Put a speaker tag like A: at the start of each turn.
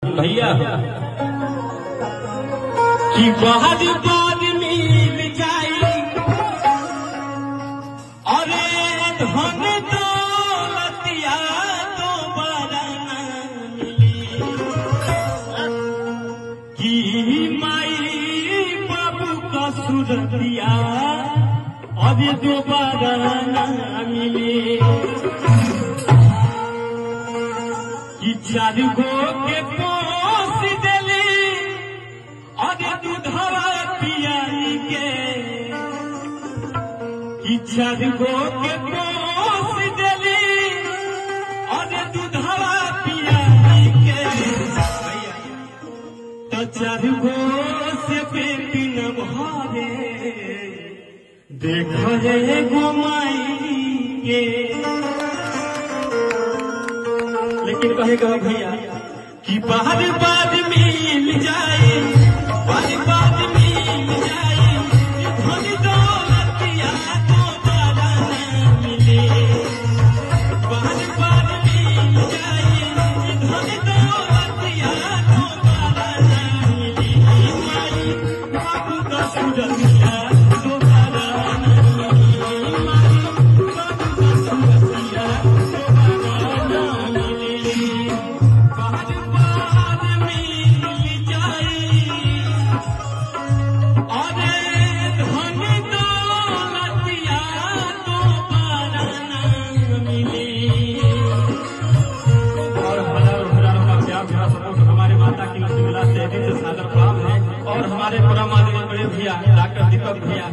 A: भैया कि बहुत बाद मिल जाई अरे धन दौलतिया दोबारा न मिली कि माई बाबू का सूरतिया अभी दोबारा न मिली कि चार गो के पोस देली अरे दूधवा पियाई के कि चार गो के पोस देली अरे दूधवा पियाई के तो चार गो से पेटी न भरे देखो रे गोमाई के। लेकिन कहेगा भैया कि बार बाद मिल जाए बार बाद मिल जाए धन दौलतिया दोबारा न मिले बार बाद मिल जाए धन दौलतिया दोबारा न मिले माई बाबू का सूरतिया दोबारा न मिले माई बाबू का सूरतिया सादर प्रणाम है। और हमारे परम आदरणीय बड़े भैया डॉक्टर दीपक भैया